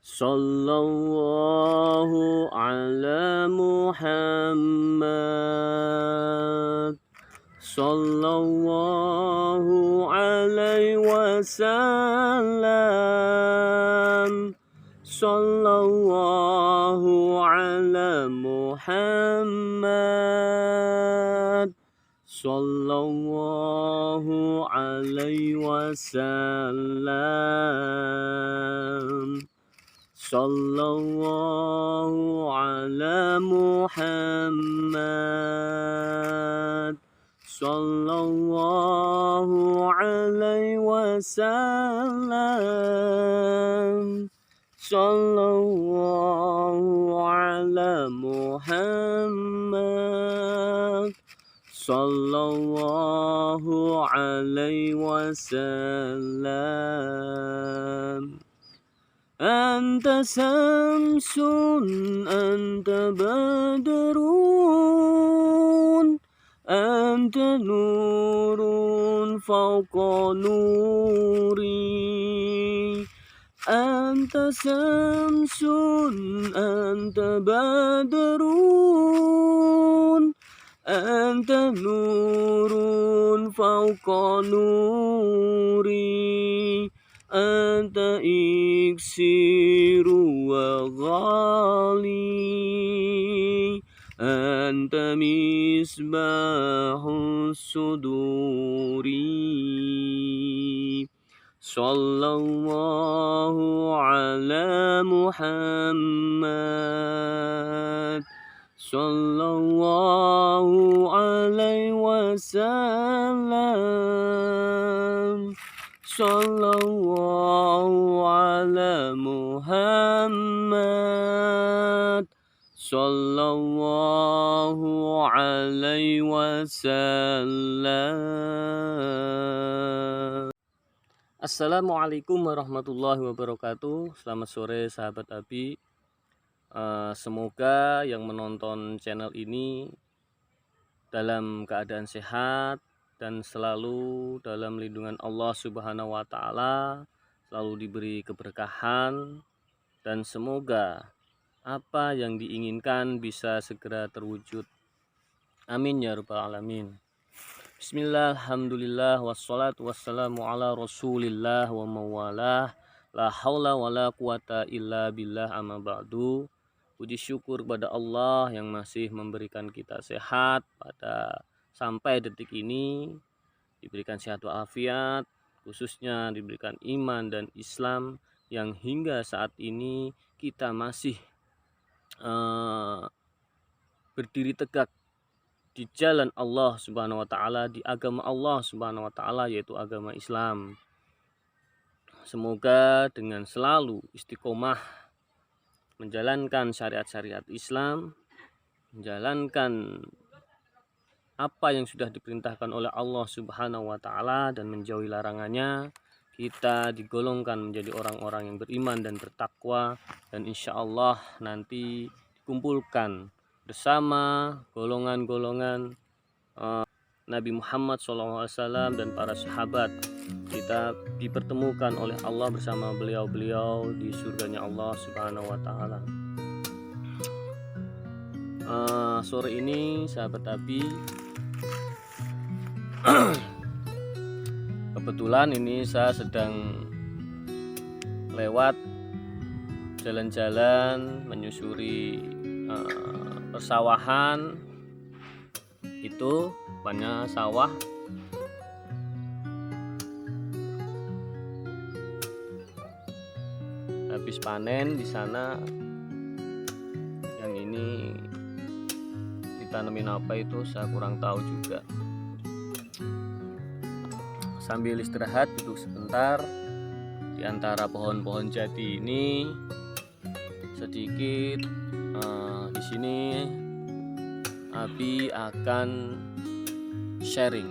Sallallahu ala Muhammad. Sallallahu alaihi wasallam. Sallallahu ala Muhammad. Sallallahu alaihi wasallam. Sallallahu ala Muhammad. Sallallahu alaihi wasallam. Sallallahu ala Muhammad. Sallallahu alaihi wasallam. Anta samsun, anta badrun, anta nurun fawqa nuri. Anta samsun, anta badrun, anta nurun fawqa nuri. Anta iksiru wa ghali, anta misbahus suduri. Sallallahu ala Muhammad. Sallallahu alaihi wasallam. Sallallahu ala Muhammad. Sallallahu alaihi wasallam. Assalamualaikum warahmatullahi wabarakatuh. Selamat sore sahabat Abi. Semoga yang menonton channel ini dalam keadaan sehat dan selalu dalam lindungan Allah Subhanahu wa Ta'ala, selalu diberi keberkahan, dan semoga apa yang diinginkan bisa segera terwujud. Amin ya rabbal alamin. Bismillah, alhamdulillah, wassalatu wassalamu ala rasulillah wa mawalah, la haula wa la quwata illa billah, amma ba'du. Puji syukur kepada Allah yang masih memberikan kita sehat pada sampai detik ini, diberikan sehat walafiat, khususnya diberikan iman dan Islam yang hingga saat ini kita masih berdiri tegak di jalan Allah Subhanahu wa Ta'ala, di agama Allah Subhanahu wa Ta'ala, yaitu agama Islam. Semoga dengan selalu istiqomah menjalankan syariat-syariat Islam, menjalankan apa yang sudah diperintahkan oleh Allah Subhanahu wa Ta'ala dan menjauhi larangannya, kita digolongkan menjadi orang-orang yang beriman dan bertakwa, dan insya Allah nanti dikumpulkan bersama golongan-golongan Nabi Muhammad SAW dan para sahabat. Kita dipertemukan oleh Allah bersama beliau-beliau di surganya Allah Subhanahu wa Ta'ala. Sore ini sahabat Abi, kebetulan ini saya sedang lewat jalan-jalan menyusuri persawahan. Itu banyak sawah, habis panen di sana. Yang ini ditanemin apa itu saya kurang tahu juga. Sambil istirahat duduk sebentar di antara pohon-pohon jati ini, sedikit di sini Abi akan sharing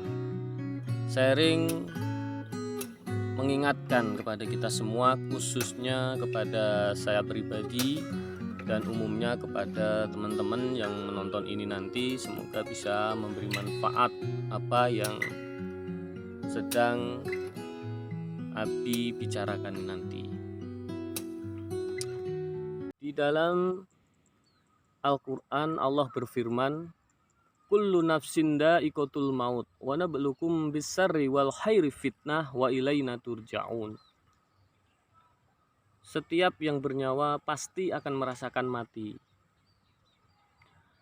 mengingatkan kepada kita semua, khususnya kepada saya pribadi dan umumnya kepada teman-teman yang menonton ini nanti. Semoga bisa memberi manfaat apa yang sedang Abi bicarakan nanti. Di dalam Al-Quran Allah berfirman, kullu nafsin dha'iqatul maut wa nabluukum bis-syarri wal khairi fitnah wa ilaina turja'un. Setiap yang bernyawa pasti akan merasakan mati.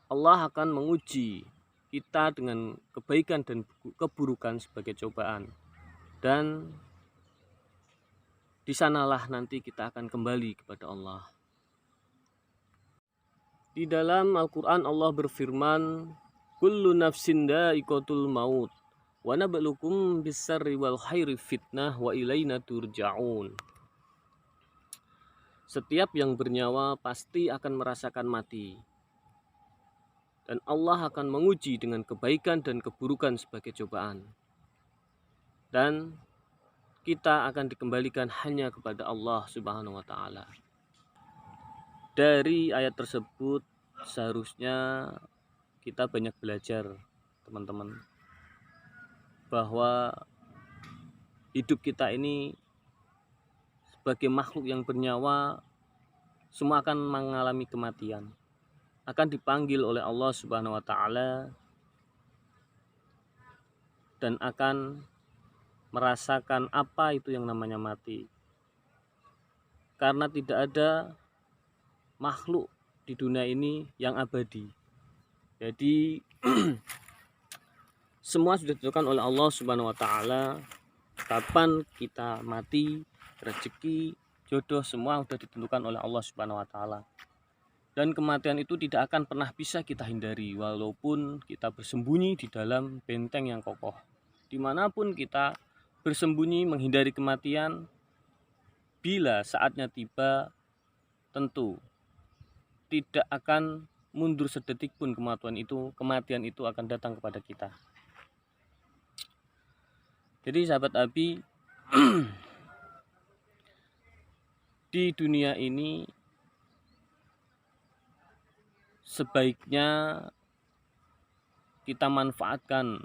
Allah akan menguji kita dengan kebaikan dan keburukan sebagai cobaan. Dan di sanalah nanti kita akan kembali kepada Allah. Di dalam Al-Quran Allah berfirman, kullu nafsin dha'iqatul maut wa nabluukum bis-syarri wal khairi fitnah wa ilaina turja'un. Setiap yang bernyawa pasti akan merasakan mati. Dan Allah akan menguji dengan kebaikan dan keburukan sebagai cobaan. Dan kita akan dikembalikan hanya kepada Allah Subhanahu wa Ta'ala. Dari ayat tersebut seharusnya kita banyak belajar, teman-teman, bahwa hidup kita ini sebagai makhluk yang bernyawa, semua akan mengalami kematian, akan dipanggil oleh Allah Subhanahu wa Ta'ala, dan akan merasakan apa itu yang namanya mati. Karena tidak ada makhluk di dunia ini yang abadi. Jadi semua sudah ditentukan oleh Allah Subhanahu wa Ta'ala. Kapan kita mati, rezeki, jodoh, semua sudah ditentukan oleh Allah Subhanahu wa Ta'ala. Dan kematian itu tidak akan pernah bisa kita hindari, walaupun kita bersembunyi di dalam benteng yang kokoh. Dimanapun kita bersembunyi menghindari kematian, bila saatnya tiba, tentu tidak akan mundur sedetik pun kematian itu akan datang kepada kita. Jadi sahabat Abi, di dunia ini sebaiknya kita manfaatkan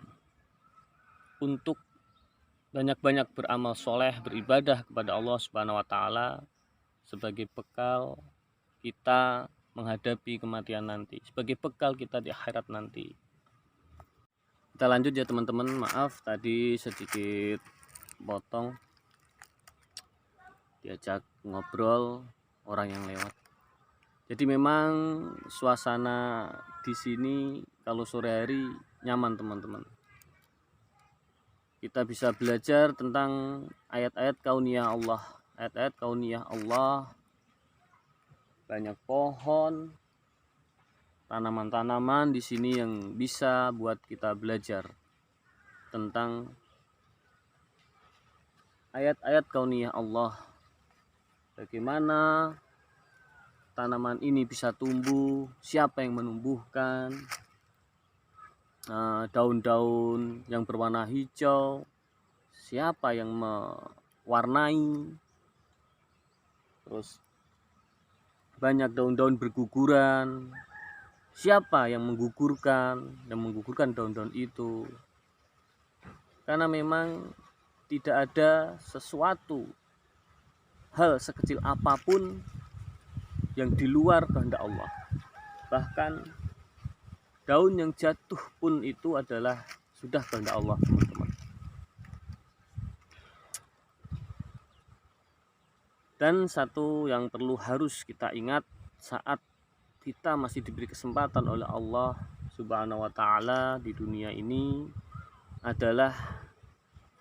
untuk banyak-banyak beramal soleh, beribadah kepada Allah Subhanahu wa Ta'ala sebagai bekal kita menghadapi kematian nanti, sebagai bekal kita di akhirat nanti. Kita lanjut ya teman-teman, maaf tadi sedikit potong, diajak ngobrol orang yang lewat. Jadi memang suasana di sini kalau sore hari nyaman teman-teman. Kita bisa belajar tentang ayat-ayat kauniyah Allah, ayat-ayat kauniyah Allah. Banyak pohon, tanaman-tanaman di sini yang bisa buat kita belajar tentang ayat-ayat kauniyah Allah. Bagaimana tanaman ini bisa tumbuh, siapa yang menumbuhkan, daun-daun yang berwarna hijau, siapa yang mewarnai, terus banyak daun-daun berguguran, siapa yang menggugurkan daun-daun itu. Karena memang tidak ada sesuatu hal sekecil apapun yang di luar kehendak Allah. Bahkan daun yang jatuh pun itu adalah sudah kehendak Allah, teman-teman. Dan satu yang perlu harus kita ingat saat kita masih diberi kesempatan oleh Allah Subhanahu wa Ta'ala di dunia ini adalah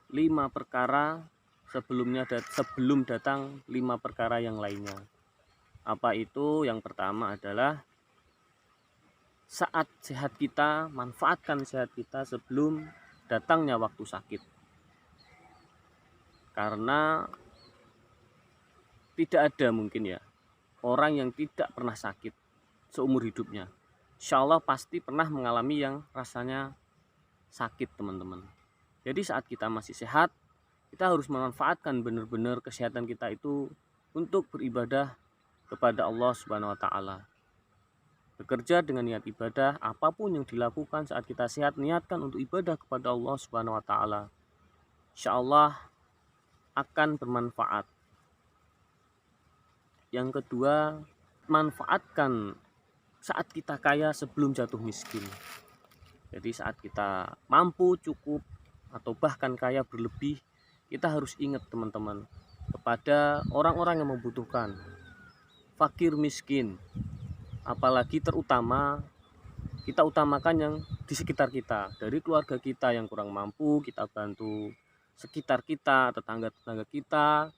5 perkara sebelum datang 5 perkara yang lainnya. Apa itu? Yang pertama adalah saat sehat kita, manfaatkan sehat kita sebelum datangnya waktu sakit. Karena tidak ada mungkin ya orang yang tidak pernah sakit seumur hidupnya. Insya Allah pasti pernah mengalami yang rasanya sakit, teman-teman. Jadi saat kita masih sehat, kita harus memanfaatkan benar-benar kesehatan kita itu untuk beribadah kepada Allah Subhanahu wa Ta'ala. Bekerja dengan niat ibadah, apapun yang dilakukan saat kita sehat, niatkan untuk ibadah kepada Allah Subhanahu wa Ta'ala. Insya Allah akan bermanfaat. Yang kedua, manfaatkan saat kita kaya sebelum jatuh miskin. Jadi saat kita mampu, cukup, atau bahkan kaya berlebih, kita harus ingat teman-teman kepada orang-orang yang membutuhkan, fakir miskin, apalagi terutama kita utamakan yang di sekitar kita. Dari keluarga kita yang kurang mampu, kita bantu sekitar kita, tetangga-tetangga kita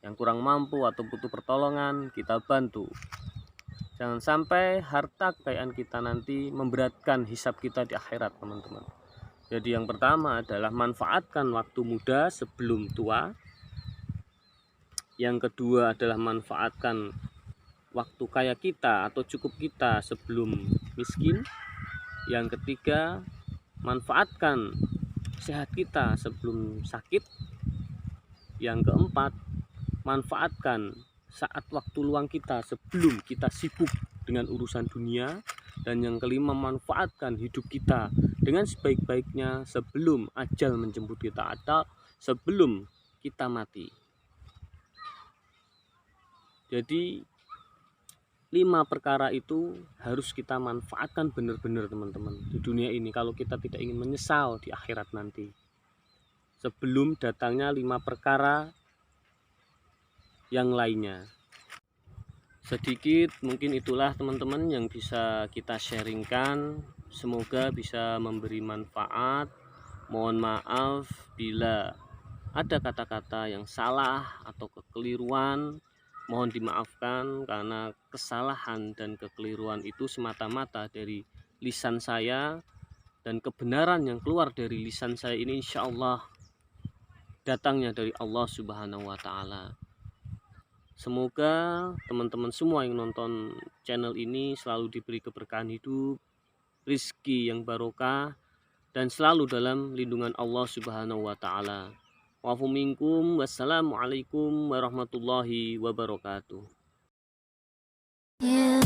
yang kurang mampu atau butuh pertolongan, kita bantu. Jangan sampai harta kekayaan kita nanti memberatkan hisab kita di akhirat, teman-teman. Jadi yang pertama adalah manfaatkan waktu muda sebelum tua. Yang kedua adalah manfaatkan waktu kaya kita atau cukup kita sebelum miskin. Yang ketiga, manfaatkan sehat kita sebelum sakit. Yang keempat, manfaatkan saat waktu luang kita sebelum kita sibuk dengan urusan dunia. Dan yang kelima, manfaatkan hidup kita dengan sebaik-baiknya sebelum ajal menjemput kita atau sebelum kita mati. Jadi 5 perkara itu harus kita manfaatkan benar-benar, teman-teman, di dunia ini kalau kita tidak ingin menyesal di akhirat nanti. Sebelum datangnya 5 perkara yang lainnya. Sedikit mungkin itulah teman-teman yang bisa kita sharingkan. Semoga bisa memberi manfaat. Mohon maaf bila ada kata-kata yang salah atau kekeliruan. Mohon dimaafkan karena kesalahan dan kekeliruan itu semata-mata dari lisan saya, dan kebenaran yang keluar dari lisan saya ini insya Allah datangnya dari Allah Subhanahu wa Ta'ala. Semoga teman-teman semua yang nonton channel ini selalu diberi keberkahan hidup, rizki yang barokah, dan selalu dalam lindungan Allah Subhanahu wa Ta'ala. Wa'afu minkum, wassalamualaikum warahmatullahi wabarakatuh. Yeah.